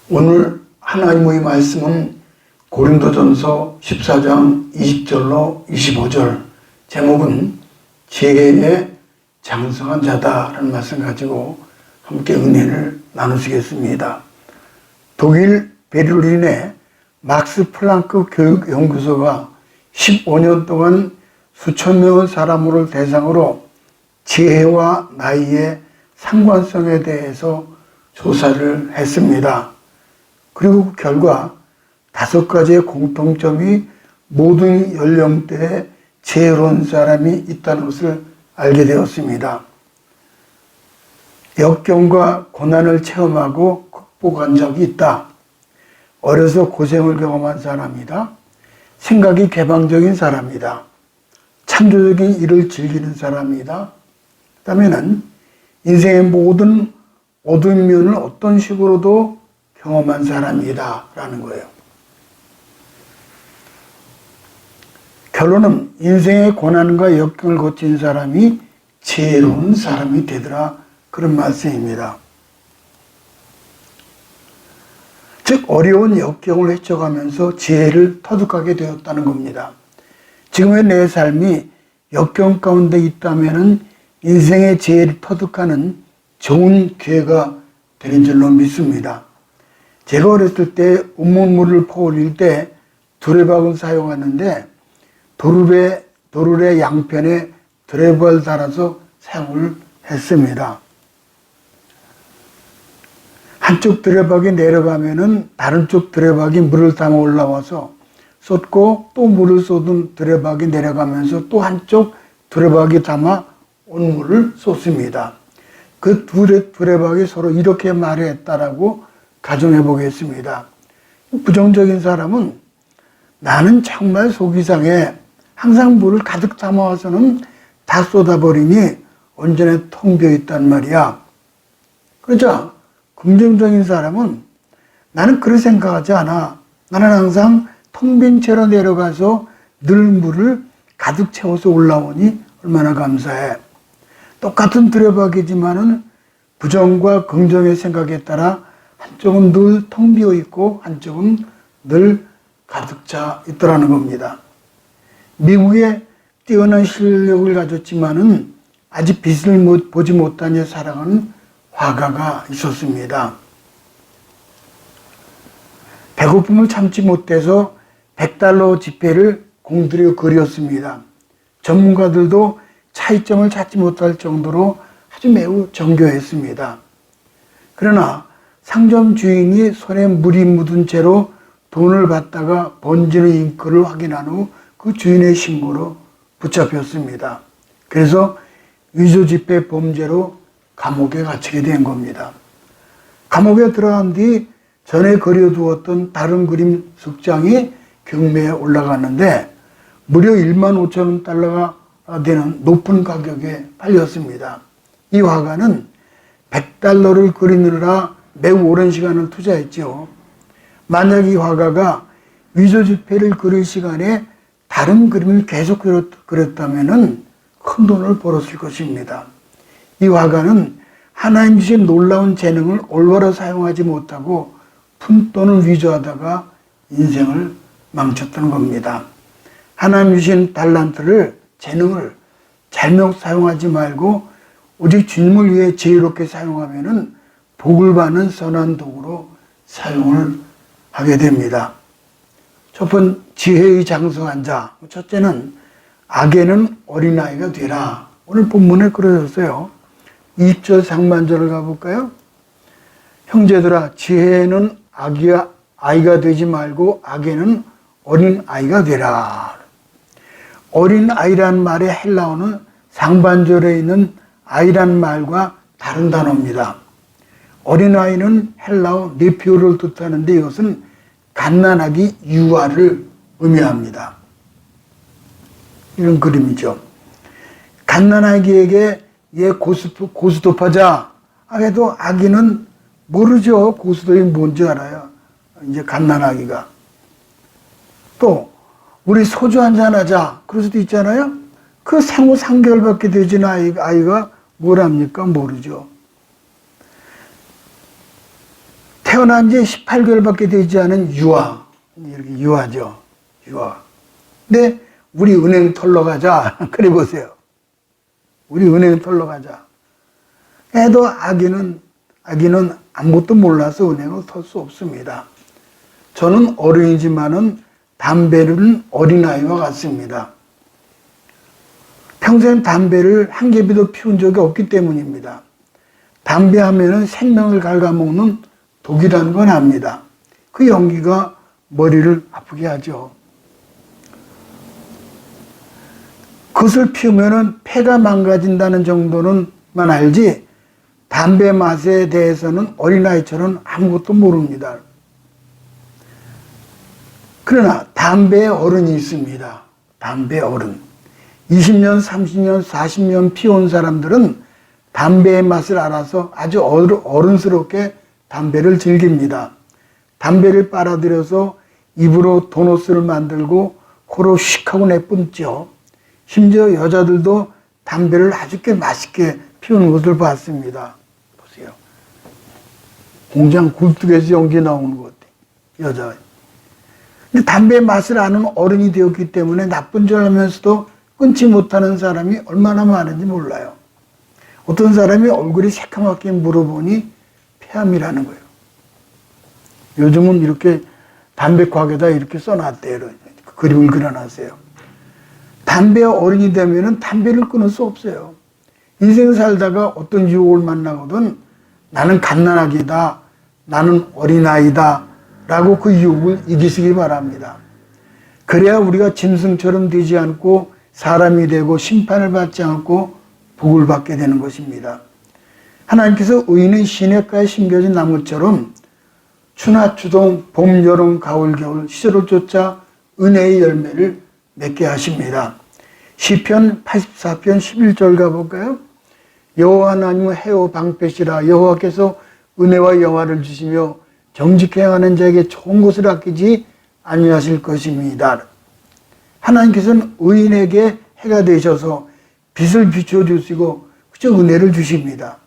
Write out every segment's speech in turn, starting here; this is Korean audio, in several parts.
오늘 하나님의 말씀은 고린도전서 14장 20절로 25절, 제목은 지혜의 장성한 자다라는 말씀 가지고 함께 은혜를 나누시겠습니다. 독일 베를린의 막스 플랑크 교육연구소가 15년 동안 수천 명의 사람을 대상으로 지혜와 나이의 상관성에 대해서 조사를 했습니다. 그리고 그 결과 5가지의 공통점이 모든 연령대에 지혜로운 사람이 있다는 것을 알게 되었습니다. 역경과 고난을 체험하고 극복한 적이 있다. 어려서 고생을 경험한 사람이다. 생각이 개방적인 사람이다. 창조적인 일을 즐기는 사람이다. 그 다음에는 인생의 모든 어두운 면을 어떤 식으로도 경험한 사람이다 라는 거예요. 결론은 인생의 고난과 역경을 거친 사람이 지혜로운 사람이 되더라, 그런 말씀입니다. 즉 어려운 역경을 헤쳐가면서 지혜를 터득하게 되었다는 겁니다. 지금의 내 삶이 역경 가운데 있다면 인생의 지혜를 터득하는 좋은 기회가 되는 줄로 믿습니다. 제가 어렸을 때 우물물을 퍼올릴 때 두레박을 사용하는데 도르래 양편에 드래박을 달아서 사용을 했습니다. 한쪽 드래박이 내려가면은 다른 쪽 드래박이 물을 담아 올라와서 쏟고, 또 물을 쏟은 드래박이 내려가면서 또 한쪽 드래박이 담아 온 물을 쏟습니다. 그 드래박이 서로 이렇게 말했다라고 가정해 보겠습니다. 부정적인 사람은 나는 정말 속이 상해, 항상 물을 가득 담아와서는 다 쏟아버리니 온전히 텅 비어 있단 말이야. 그렇죠? 긍정적인 사람은 나는 그렇게 생각하지 않아. 나는 항상 텅 빈 채로 내려가서 늘 물을 가득 채워서 올라오니 얼마나 감사해. 똑같은 드레박이지만은 부정과 긍정의 생각에 따라 한쪽은 늘 텅 비어 있고 한쪽은 늘 가득 차 있더라는 겁니다. 미국의 뛰어난 실력을 가졌지만은 아직 빛을 보지 못한 채 살아가는 화가가 있었습니다. 배고픔을 참지 못해서 $100 지폐를 공들여 그렸습니다. 전문가들도 차이점을 찾지 못할 정도로 아주 매우 정교했습니다. 그러나 상점 주인이 손에 물이 묻은 채로 돈을 받다가 번지는 잉크를 확인한 후 그 주인의 신고로 붙잡혔습니다. 그래서 위조지폐 범죄로 감옥에 갇히게 된 겁니다. 감옥에 들어간 뒤 전에 그려두었던 다른 그림 숙장이 경매에 올라갔는데 무려 15,000달러가 되는 높은 가격에 팔렸습니다. 이 화가는 $100를 그리느라 매우 오랜 시간을 투자했죠. 만약 이 화가가 위조지폐를 그릴 시간에 다른 그림을 계속 그렸다면 큰 돈을 벌었을 것입니다. 이 화가는 하나님 주신 놀라운 재능을 올바로 사용하지 못하고 푼돈을 위조하다가 인생을 망쳤던 겁니다. 하나님 주신 달란트를, 재능을 잘못 사용하지 말고 오직 주님을 위해 지혜롭게 사용하면 복을 받는 선한 도구로 사용을 하게 됩니다. 첫 번째, 지혜의 장성한 자. 첫째는 악에는 어린아이가 되라. 오늘 본문에 그러셨어요. 20절 상반절을 가볼까요? 형제들아, 지혜에는 아이가 되지 말고 악에는 어린아이가 되라. 어린아이란 말의 헬라어는 상반절에 있는 아이란 말과 다른 단어입니다. 어린아이는 헬라어 네피오를 뜻하는데 이것은 갓난아기 유아를 의미합니다. 이런 그림이죠. 갓난아기에게 얘 고스톱하자 해도 아기는 모르죠. 고스톱이 뭔지 알아요. 이제 갓난아기가. 또 우리 소주 한잔 하자 그럴 수도 있잖아요. 그 생후 3개월밖에 되진 아이가 뭘 합니까? 모르죠. 태어난 지 18개월밖에 되지 않은 유아, 이렇게 유아죠. 유아. 근데 우리 은행 털러 가자. 그래 보세요. 우리 은행 털러 가자. 애도 아기는 아무것도 몰라서 은행을 털 수 없습니다. 저는 어린이지만은 담배는 어린아이와 같습니다. 평생 담배를 한 개비도 피운 적이 없기 때문입니다. 담배 하면은 생명을 갉아먹는 독이라는 건 압니다. 그 연기가 머리를 아프게 하죠. 그것을 피우면은 폐가 망가진다는 정도는만 알지 담배 맛에 대해서는 어린아이처럼 아무것도 모릅니다. 그러나 담배의 어른이 있습니다. 담배 어른. 20년, 30년, 40년 피운 사람들은 담배의 맛을 알아서 아주 어른스럽게 담배를 즐깁니다. 담배를 빨아들여서 입으로 도넛을 만들고 코로 씩 하고 내뿜죠. 심지어 여자들도 담배를 아주 맛있게 피우는 것을 봤습니다. 보세요. 공장 굴뚝에서 연기 나오는 것 같아요. 여자. 근데 담배의 맛을 아는 어른이 되었기 때문에 나쁜 줄 알면서도 끊지 못하는 사람이 얼마나 많은지 몰라요. 어떤 사람이 얼굴이 새카맣게 물어보니 폐암이라는 거예요. 요즘은 이렇게 담배곽에다 이렇게 써놨대요. 그림을 그려놨어요. 담배 어른이 되면은 담배를 끊을 수 없어요. 인생 살다가 어떤 유혹을 만나거든 나는 갓난아기다, 나는 어린아이다 라고 그 유혹을 이기시기 바랍니다. 그래야 우리가 짐승처럼 되지 않고 사람이 되고 심판을 받지 않고 복을 받게 되는 것입니다. 하나님께서 의인은 시냇가에 심겨진 나무처럼 추나 추동 봄 여름 가을 겨울 시절을 쫓아 은혜의 열매를 맺게 하십니다. 시편 84편 11절 가볼까요? 여호와 하나님은 해오 방패시라. 여호와께서 은혜와 영화를 주시며 정직히 행하는 자에게 좋은 것을 아끼지 아니하실 것입니다. 하나님께서는 의인에게 해가 되셔서 빛을 비춰주시고 그저 은혜를 주십니다.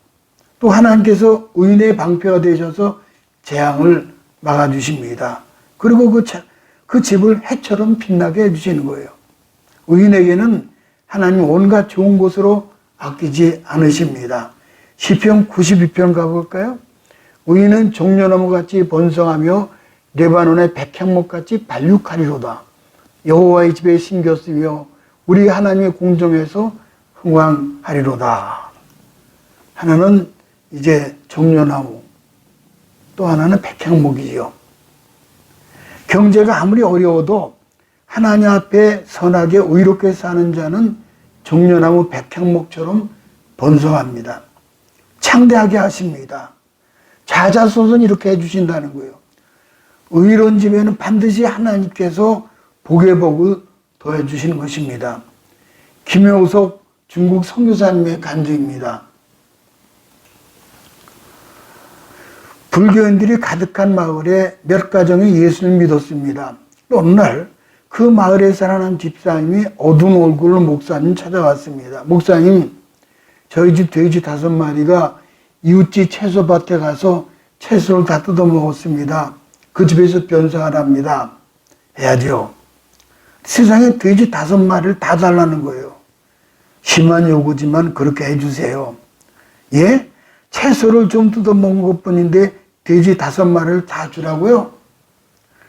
또 하나님께서 의인의 방패가 되셔서 재앙을 막아주십니다. 그리고 그 집을 해처럼 빛나게 해주시는 거예요. 의인에게는 하나님 온갖 좋은 것으로 아끼지 않으십니다. 시편 92편 가볼까요? 의인은 종려나무같이 번성하며 레바논의 백향목같이 발육하리로다. 여호와의 집에 심겼으며 우리 하나님의 공정에서 흥왕하리로다. 하나는 이제 종려나무, 또 하나는 백향목이지요. 경제가 아무리 어려워도 하나님 앞에 선하게 의롭게 사는 자는 종려나무 백향목처럼 번성합니다. 창대하게 하십니다. 자자손손 이렇게 해주신다는 거예요. 의로운 집에는 반드시 하나님께서 복의 복을 더해 주시는 것입니다. 김효석 중국 선교사님의 간증입니다. 불교인들이 가득한 마을에 몇 가정이 예수를 믿었습니다. 어느 날 그 마을에 사는 한 집사님이 어두운 얼굴로 목사님 찾아왔습니다. 목사님, 저희 집 돼지 5마리가 이웃집 채소밭에 가서 채소를 다 뜯어먹었습니다. 그 집에서 변상하랍니다. 해야죠. 세상에 돼지 5마리를 다 달라는 거예요. 심한 요구지만 그렇게 해주세요. 예? 채소를 좀 뜯어먹은 것뿐인데 돼지 5마리를 다 주라고요?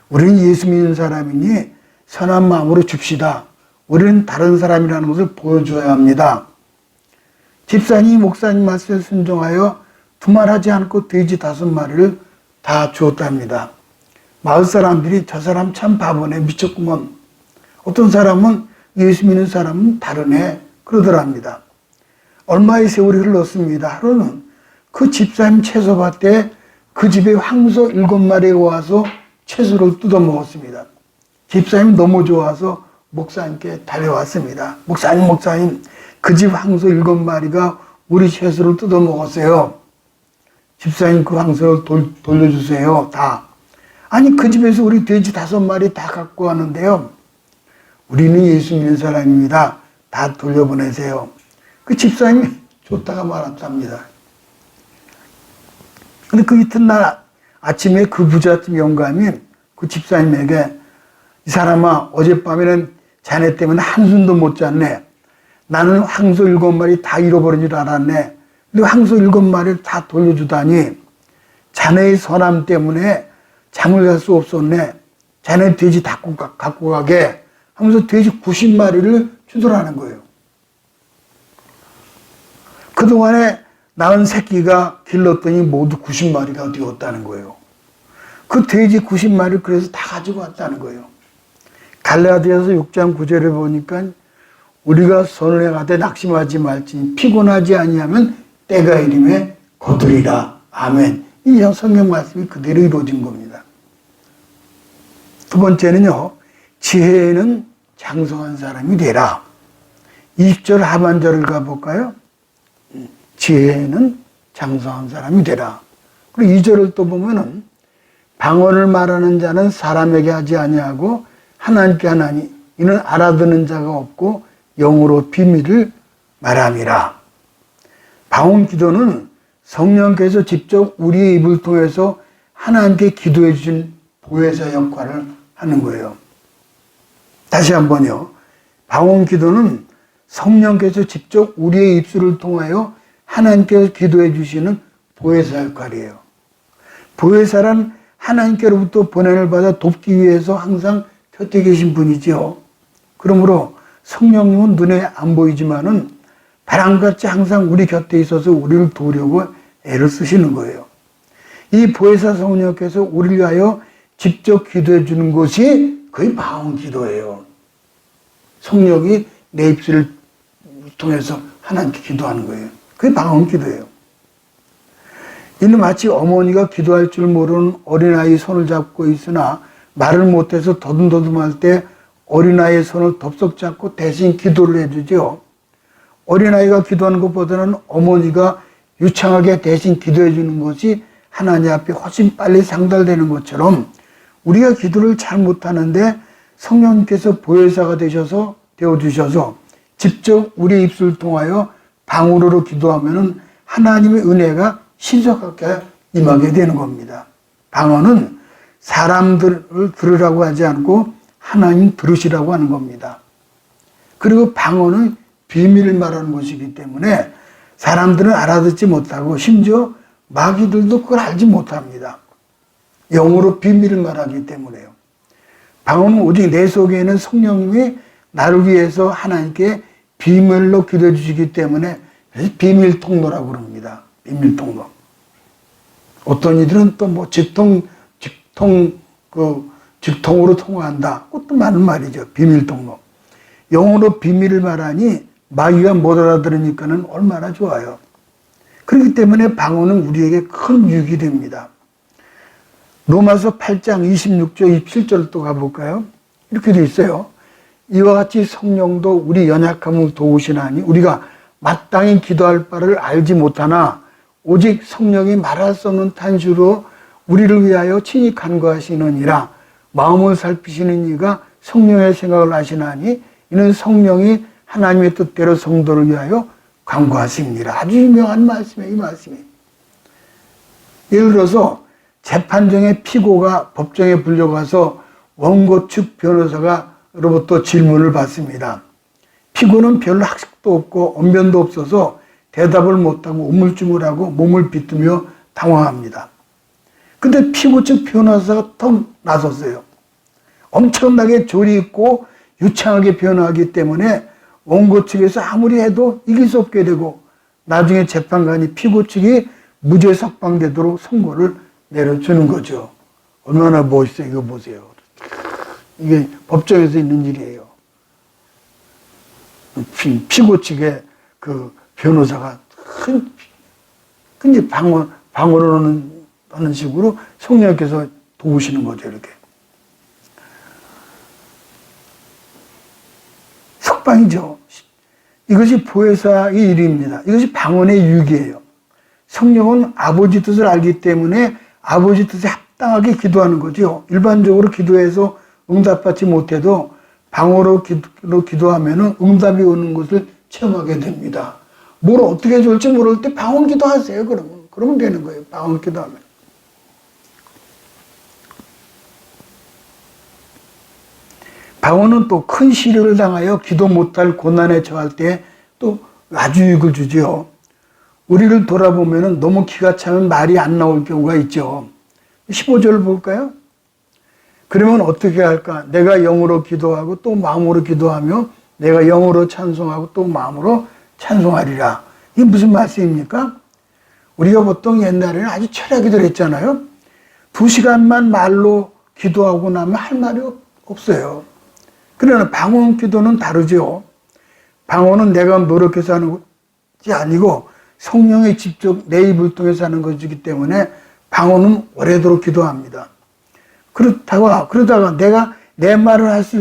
우리는 예수 믿는 사람이니 선한 마음으로 줍시다. 우리는 다른 사람이라는 것을 보여줘야 합니다. 집사님이 목사님 말씀에 순종하여 두말하지 않고 돼지 5마리를 다 주었답니다. 마을 사람들이 저 사람 참 바보네, 미쳤구먼. 어떤 사람은 예수 믿는 사람은 다르네 그러더랍니다. 얼마의 세월이 흘렀습니다. 하루는 그 집사님 채소밭에 그 집에 황소 7마리가 와서 채소를 뜯어 먹었습니다. 집사님이 너무 좋아서 목사님께 달려왔습니다. 목사님, 그 집 황소 7마리가 우리 채소를 뜯어 먹었어요. 집사님 그 황소를 돌려주세요. 다. 아니 그 집에서 우리 돼지 5마리 다 갖고 왔는데요. 우리는 예수 믿는 사람입니다. 다 돌려보내세요. 그 집사님이 좋다가 말았답니다. 근데 그 이튿날 아침에 그 부잣집 영감이 그 집사님에게 이 사람아 어젯밤에는 자네 때문에 한숨도 못 잤네. 나는 황소 7마리 다 잃어버린 줄 알았네. 근데 황소 7마리를 다 돌려주다니 자네의 선함 때문에 잠을 잘 수 없었네. 자네 돼지 갖고 가게 하면서 돼지 90마리를 주더라는 거예요. 그동안에 낳은 새끼가 길렀더니 모두 90마리가 되었다는 거예요. 그 돼지 90마리를 그래서 다 가지고 왔다는 거예요. 갈라디아서 6장 9절에 보니까 우리가 선을 행하되 낙심하지 말지 피곤하지 아니하면 때가 이름에 거두리라. 아멘. 이 성경 말씀이 그대로 이루어진 겁니다. 두 번째는요. 지혜에는 장성한 사람이 되라. 20절 하반절을 가볼까요? 지혜에는 장성한 사람이 되라. 그리고 2절을 또 보면은 방언을 말하는 자는 사람에게 하지 아니하고 하나님께 하나니 이는 알아듣는 자가 없고 영으로 비밀을 말함이라. 방언 기도는 성령께서 직접 우리의 입을 통해서 하나님께 기도해 주신 보혜사 역할을 하는 거예요. 다시 한번요. 방언 기도는 성령께서 직접 우리의 입술을 통하여 하나님께서 기도해 주시는 보혜사 역할이에요. 보혜사란 하나님께로부터 보냄을 받아 돕기 위해서 항상 곁에 계신 분이지요. 그러므로 성령님은 눈에 안 보이지만은 바람같이 항상 우리 곁에 있어서 우리를 도우려고 애를 쓰시는 거예요. 이 보혜사 성령께서 우리를 위하여 직접 기도해 주는 것이 거의 방언 기도예요. 성령이 내 입술을 통해서 하나님께 기도하는 거예요. 그게 방언 기도예요. 이는 마치 어머니가 기도할 줄 모르는 어린아이 손을 잡고 있으나 말을 못해서 더듬더듬할 때 어린아이의 손을 덥석 잡고 대신 기도를 해주죠. 어린아이가 기도하는 것보다는 어머니가 유창하게 대신 기도해 주는 것이 하나님 앞에 훨씬 빨리 상달되는 것처럼 우리가 기도를 잘 못하는데 성령님께서 보혜사가 되어주셔서 직접 우리 입술을 통하여 방언으로 기도하면은 하나님의 은혜가 신속하게 임하게 되는 겁니다. 방언은 사람들을 들으라고 하지 않고 하나님 들으시라고 하는 겁니다. 그리고 방언은 비밀을 말하는 것이기 때문에 사람들은 알아듣지 못하고 심지어 마귀들도 그걸 알지 못합니다. 영으로 비밀을 말하기 때문에요. 방언은 오직 내 속에 있는 성령님이 나를 위해서 하나님께 비밀로 기도해 주시기 때문에 비밀 통로라고 그럽니다. 비밀 통로. 어떤 이들은 또 뭐 직통으로 통화한다. 그것도 맞는 말이죠. 비밀 통로. 영어로 비밀을 말하니 마귀가 못 알아들으니까는 얼마나 좋아요. 그렇기 때문에 방언은 우리에게 큰 유익이 됩니다. 로마서 8장 26절 27절 또 가볼까요? 이렇게 돼 있어요. 이와 같이 성령도 우리 연약함을 도우시나니 우리가 마땅히 기도할 바를 알지 못하나 오직 성령이 말할 수 없는 탄식으로 우리를 위하여 친히 간구하시느니라. 마음을 살피시는 이가 성령의 생각을 아시나니 이는 성령이 하나님의 뜻대로 성도를 위하여 간구하십니다. 아주 유명한 말씀이에요. 이 말씀이. 예를 들어서 재판 중에 피고가 법정에 불려가서 원고 측 변호사로부터 질문을 받습니다. 피고는 별로 학식도 없고 언변도 없어서 대답을 못하고 우물쭈물하고 몸을 비트며 당황합니다. 근데 피고 측 변호사가 턱 나섰어요. 엄청나게 조리 있고 유창하게 변호하기 때문에 원고 측에서 아무리 해도 이길 수 없게 되고 나중에 재판관이 피고 측이 무죄 석방되도록 선고를 내려주는 거죠. 얼마나 멋있어요. 이거 보세요. 이게 법정에서 있는 일이에요. 피고 측의 그 변호사가 이제 방어를 하는 식으로 성령께서 도우시는 거죠. 이렇게. 석방이죠. 이것이 보혜사의 일입니다. 이것이 방언의 유익이에요. 성령은 아버지 뜻을 알기 때문에 아버지 뜻에 합당하게 기도하는 거죠. 일반적으로 기도해서 응답받지 못해도 방언으로 기도하면 응답이 오는 것을 체험하게 됩니다. 뭘 어떻게 해줄지 모를 때 방언 기도하세요. 그러면 되는 거예요. 방언 기도하면. 방언은 또 큰 시련을 당하여 기도 못할 고난에 처할 때 또 아주 유익을 주지요. 우리를 돌아보면 너무 기가 차면 말이 안 나올 경우가 있죠. 15절 볼까요? 그러면 어떻게 할까? 내가 영으로 기도하고 또 마음으로 기도하며 내가 영으로 찬송하고 또 마음으로 찬송하리라. 이게 무슨 말씀입니까? 우리가 보통 옛날에는 아주 철학기도를 했잖아요. 2시간만 말로 기도하고 나면 할 말이 없어요. 그러나 방언 기도는 다르죠. 방언은 내가 노력해서 하는 것이 아니고 성령이 직접 내 입을 통해서 하는 것이기 때문에 방언은 오래도록 기도합니다. 그러다가 내가 내 말을 할 수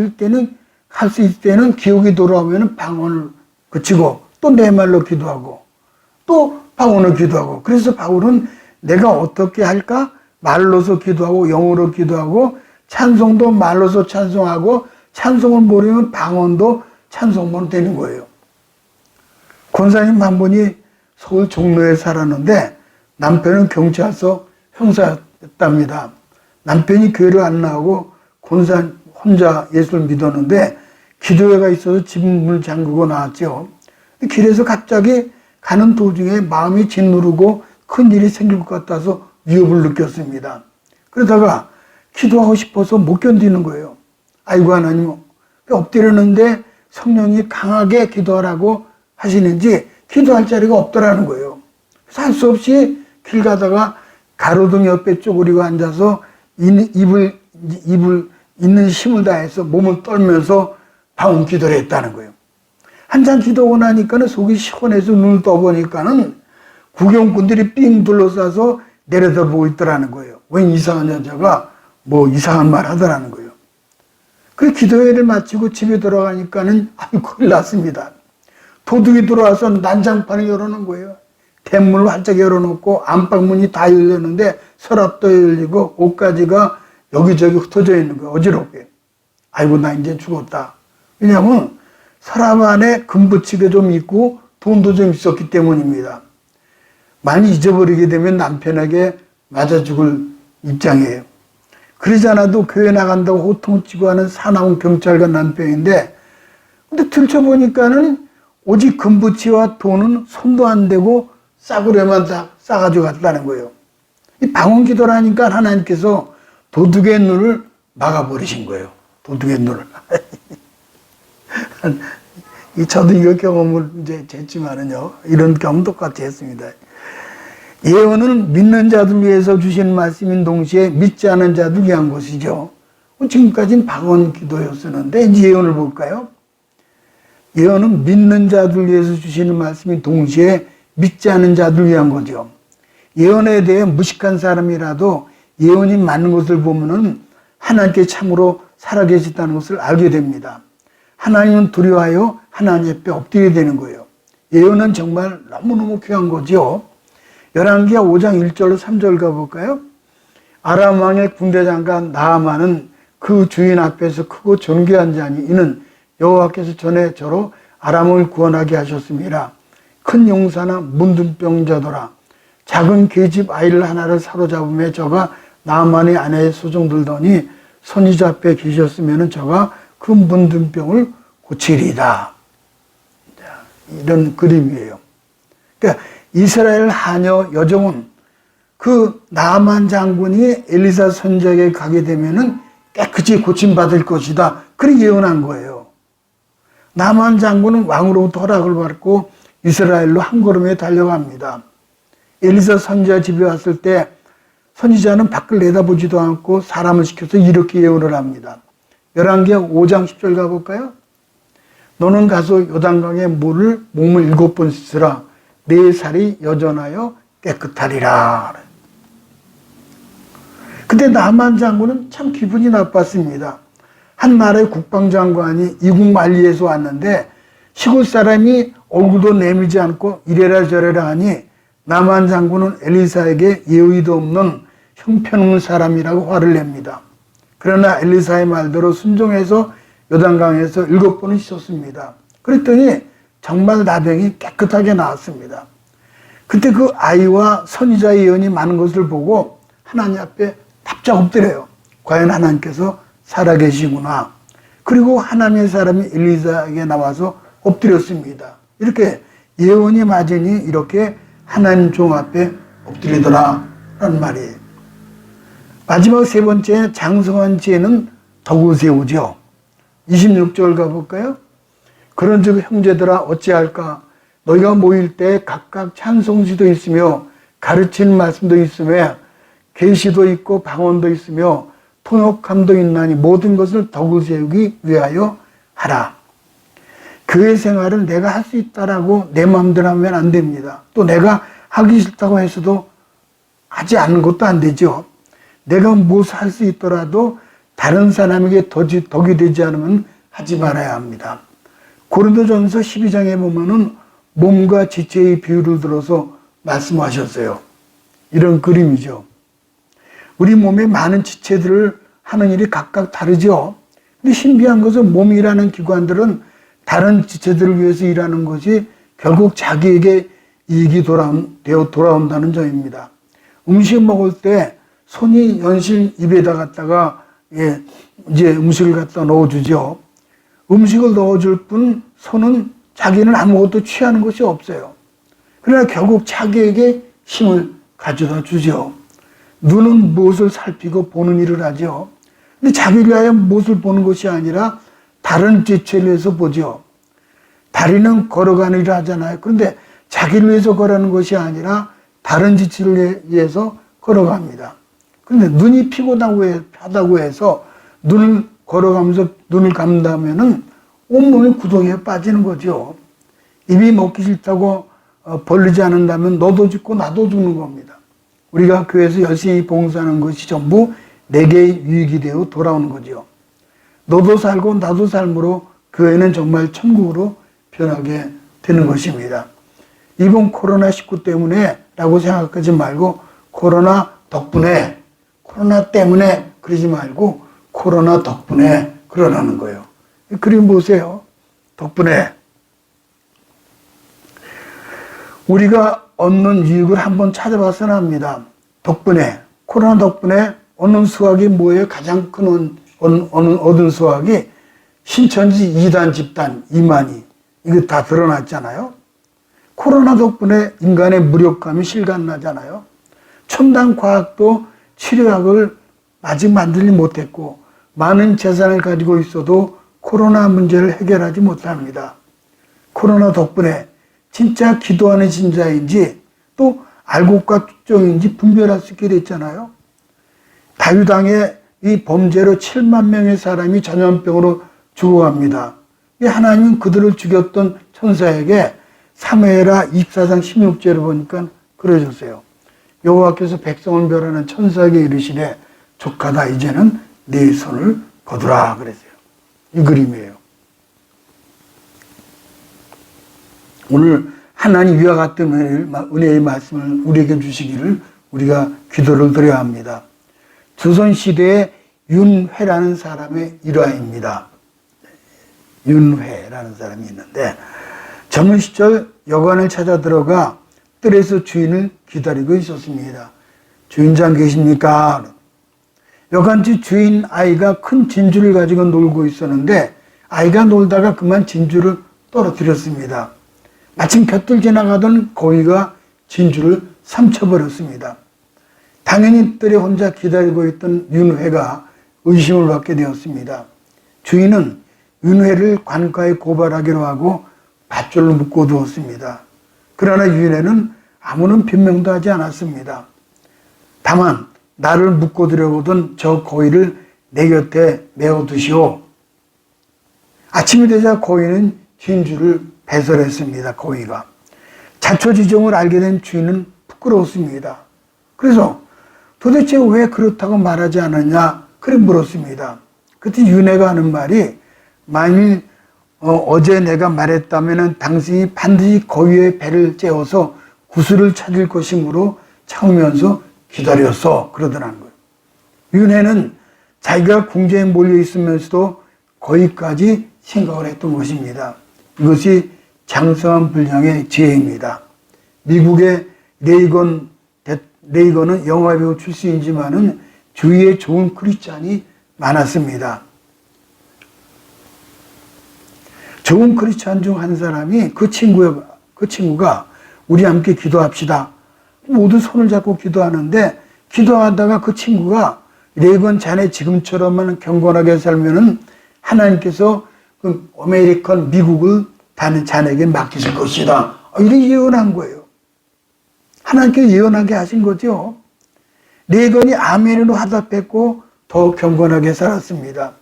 있을 때는 기억이 돌아오면 방언을 그치고 또 내 말로 기도하고 또 방언을 기도하고, 그래서 바울은 내가 어떻게 할까? 말로서 기도하고 영어로 기도하고 찬송도 말로서 찬송하고 찬송을 모르면 방언도 찬송만 되는 거예요. 권사님 한 분이 서울 종로에 살았는데 남편은 경찰서 형사였답니다. 남편이 교회를 안 나오고 권사 혼자 예수를 믿었는데 기도회가 있어서 집 문을 잠그고 나왔죠. 길에서 갑자기 가는 도중에 마음이 짓누르고 큰 일이 생길 것 같아서 위협을 느꼈습니다. 그러다가 기도하고 싶어서 못 견디는 거예요. 아이고 하나님, 엎드렸는데 성령이 강하게 기도하라고 하시는지 기도할 자리가 없더라는 거예요. 그래서 할 수 없이 길 가다가 가로등 옆에 쪼그리고 앉아서 입을 있는 힘을 다해서 몸을 떨면서 방언 기도를 했다는 거예요. 한참 기도하고 나니까는 속이 시원해서 눈을 떠보니까는 구경꾼들이 삥 둘러싸서 내려다보고 있더라는 거예요. 웬 이상한 여자가 뭐 이상한 말 하더라는 거예요. 그 기도회를 마치고 집에 돌아가니까는 아유 큰일 났습니다. 도둑이 들어와서 난장판을 열어놓은 거예요. 대문을 활짝 열어놓고 안방문이 다 열렸는데 서랍도 열리고 옷가지가 여기저기 흩어져 있는 거예요. 어지럽게. 아이고 나 이제 죽었다. 왜냐하면 서랍 안에 금붙이게 좀 있고 돈도 좀 있었기 때문입니다. 많이 잊어버리게 되면 남편에게 맞아 죽을 입장이에요. 그러지 않아도 교회 나간다고 호통치고 하는 사나운 경찰관 남편인데, 근데 들춰보니까는 오직 금붙이와 돈은 손도 안 대고 싸구려만 다 싸가지고 갔다는 거예요. 이 방언 기도라니까 하나님께서 도둑의 눈을 막아버리신 거예요. 도둑의 눈을. 저도 이거 경험을 이제 했지만은요, 이런 경험 똑같이 했습니다. 예언은 믿는 자들 위해서 주신 말씀인 동시에 믿지 않은 자들 위한 것이죠. 지금까지는 방언 기도였었는데 이제 예언을 볼까요? 예언은 믿는 자들 위해서 주시는 말씀인 동시에 믿지 않은 자들 위한 거죠. 예언에 대해 무식한 사람이라도 예언이 맞는 것을 보면은 하나님께 참으로 살아계시다는 것을 알게 됩니다. 하나님은 두려워하여 하나님 앞에 엎드리게 되는 거예요. 예언은 정말 너무너무 귀한 거죠. 열왕기하 5장 1절로 3절 가볼까요? 아람 왕의 군대 장관 나아만은 그 주인 앞에서 크고 존귀한 자니 이는 여호와께서 전에 저로 아람을 구원하게 하셨습니다. 큰 용사나 문둥병자더라. 작은 계집 아이를 하나를 사로잡음에 저가 나아만의 아내의 소정들더니 선지자 앞에 계셨으면 저가 그 문둥병을 고치리이다. 이런 그림이에요. 그러니까 이스라엘 하녀 여종은 그 나아만 장군이 엘리사 선지자에게 가게 되면은 깨끗이 고침받을 것이다. 그렇게 예언한 거예요. 나아만 장군은 왕으로부터 허락을 받고 이스라엘로 한 걸음에 달려갑니다. 엘리사 선지자 집에 왔을 때 선지자는 밖을 내다보지도 않고 사람을 시켜서 이렇게 예언을 합니다. 열왕기하 5장 10절 가볼까요? 너는 가서 요단강에 물을 몸을 7번 씻으라. 내 살이 여전하여 깨끗하리라. 근데 나만 장군은 참 기분이 나빴습니다. 한 나라의 국방장관이 이국 만리에서 왔는데 시골 사람이 얼굴도 내밀지 않고 이래라 저래라 하니 나만 장군은 엘리사에게 예의도 없는 형편없는 사람이라고 화를 냅니다. 그러나 엘리사의 말대로 순종해서 요단강에서 7번을 씻었습니다. 그랬더니 정말 나병이 깨끗하게 나왔습니다. 그때 그 아이와 선지자의 예언이 많은 것을 보고 하나님 앞에 납작 엎드려요. 과연 하나님께서 살아계시구나. 그리고 하나님의 사람이 엘리사에게 나와서 엎드렸습니다. 이렇게 예언이 맞으니 이렇게 하나님 종 앞에 엎드리더라 라는 말이에요. 마지막 세 번째 장성한 지혜는 덕을 세우죠. 26절 가볼까요? 그런즉 형제들아 어찌할까? 너희가 모일 때 각각 찬송시도 있으며 가르치는 말씀도 있으며 계시도 있고 방언도 있으며 통역함도 있나니 모든 것을 덕을 세우기 위하여 하라. 교회 생활은 내가 할 수 있다라고 내 마음대로 하면 안 됩니다. 또 내가 하기 싫다고 해서도 하지 않는 것도 안 되죠. 내가 무엇을 할 수 있더라도 다른 사람에게 덕이 되지 않으면 하지 말아야 합니다. 고린도전서 12장에 보면은 몸과 지체의 비유를 들어서 말씀하셨어요. 이런 그림이죠. 우리 몸에 많은 지체들을 하는 일이 각각 다르죠. 근데 신비한 것은 몸이라는 기관들은 다른 지체들을 위해서 일하는 것이 결국 자기에게 이익이 돌아온다는 점입니다. 음식 먹을 때 손이 연실 입에다 갖다가 이제 음식을 갖다 넣어주죠. 음식을 넣어줄 뿐 손은 자기는 아무것도 취하는 것이 없어요. 그러나 결국 자기에게 힘을 가져다 주죠. 눈은 무엇을 살피고 보는 일을 하죠. 근데 자기를 위하여 무엇을 보는 것이 아니라 다른 지체를 위해서 보죠. 다리는 걸어가는 일을 하잖아요. 그런데 자기를 위해서 걸어가는 것이 아니라 다른 지체를 위해서 걸어갑니다. 그런데 눈이 피곤하다고 해서 눈을 걸어가면서 눈을 감다면은 온몸이 구덩이에 빠지는 거죠. 입이 먹기 싫다고 벌리지 않는다면 너도 죽고 나도 죽는 겁니다. 우리가 교회에서 열심히 봉사하는 것이 전부 내게 유익이 되어 돌아오는 거죠. 너도 살고 나도 삶으로 교회는 정말 천국으로 변하게 되는 것입니다. 이번 코로나19 때문에 라고 생각하지 말고 코로나 때문에 그러지 말고 코로나 덕분에 그러라는 거예요. 그림 보세요. 덕분에 우리가 얻는 유익을 한번 찾아봐서는 합니다. 덕분에 코로나 덕분에 얻는 수확이 뭐예요? 가장 큰 얻은 수확이 신천지 2단 집단 2만이 이거 다 드러났잖아요. 코로나 덕분에 인간의 무력감이 실감나잖아요. 첨단 과학도 치료약을 아직 만들지 못했고 많은 재산을 가지고 있어도 코로나 문제를 해결하지 못합니다. 코로나 덕분에 진짜 기도하는 신자인지 또 알곡과 축종인지 분별할 수 있게 됐잖아요. 다유당의 이 범죄로 7만 명의 사람이 전염병으로 죽어갑니다. 하나님은 그들을 죽였던 천사에게 사무엘하 24장 16절을 보니까 그러셨어요. 여호와께서 백성을 멸하는 천사에게 이르시되 족하다 이제는 네 손을 거두라 그랬어요. 이 그림이에요. 오늘 하나님 위와 같은 은혜의 말씀을 우리에게 주시기를 우리가 기도를 드려야 합니다. 조선시대에 윤회라는 사람의 일화입니다. 윤회라는 사람이 있는데 젊은 시절 여관을 찾아 들어가 뜰에서 주인을 기다리고 있었습니다. 주인장 계십니까? 여간지 주인 아이가 큰 진주를 가지고 놀고 있었는데 아이가 놀다가 그만 진주를 떨어뜨렸습니다. 마침 곁을 지나가던 거위가 진주를 삼켜버렸습니다. 당연히 뜰에 혼자 기다리고 있던 윤회가 의심을 받게 되었습니다. 주인은 윤회를 관가에 고발하기로 하고 밧줄로 묶어두었습니다. 그러나 윤회는 아무런 변명도 하지 않았습니다. 다만 나를 묶어두려거든 저 거위를 내 곁에 메어두시오. 아침이 되자 거위는 진주를 배설했습니다. 거위가. 자초지종을 알게 된 주인은 부끄러웠습니다. 그래서 도대체 왜 그렇다고 말하지 않았냐 그래 물었습니다. 그때 윤회가 하는 말이 만일 어제 내가 말했다면 당신이 반드시 거위의 배를 째어서 구슬을 찾을 것이므로 참으면서 기다렸어 그러더라는 거예요. 윤회는 자기가 궁전에 몰려 있으면서도 거기까지 생각을 했던 것입니다. 이것이 장성한 분량의 지혜입니다. 미국의 레이건은 영화배우 출신이지만은 주위에 좋은 크리스찬이 많았습니다. 좋은 크리스찬 중 한 사람이 그 친구가 우리 함께 기도합시다. 모두 손을 잡고 기도하는데 기도하다가 그 친구가 레이건 자네 지금처럼만 경건하게 살면은 하나님께서 그 아메리칸 미국을 다는 자네에게 맡기실 것이다. 이렇게 예언한 거예요. 하나님께서 예언하게 하신 거죠. 레이건이 아멘으로 화답했고 더 경건하게 살았습니다.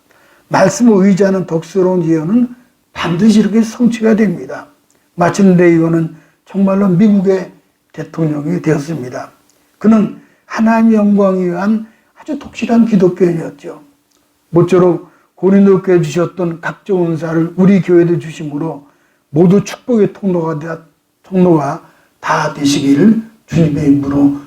말씀을 의지하는 덕스러운 예언은 반드시 이렇게 성취가 됩니다. 마침 레이건은 정말로 미국의 대통령이 되었습니다. 그는 하나님의 영광을 위한 아주 독실한 기독교인이었죠. 모쪼록 고린도 교회에 주셨던 각종 은사를 우리 교회도 주심으로 모두 축복의 통로가 다 되시기를 주님의 이름으로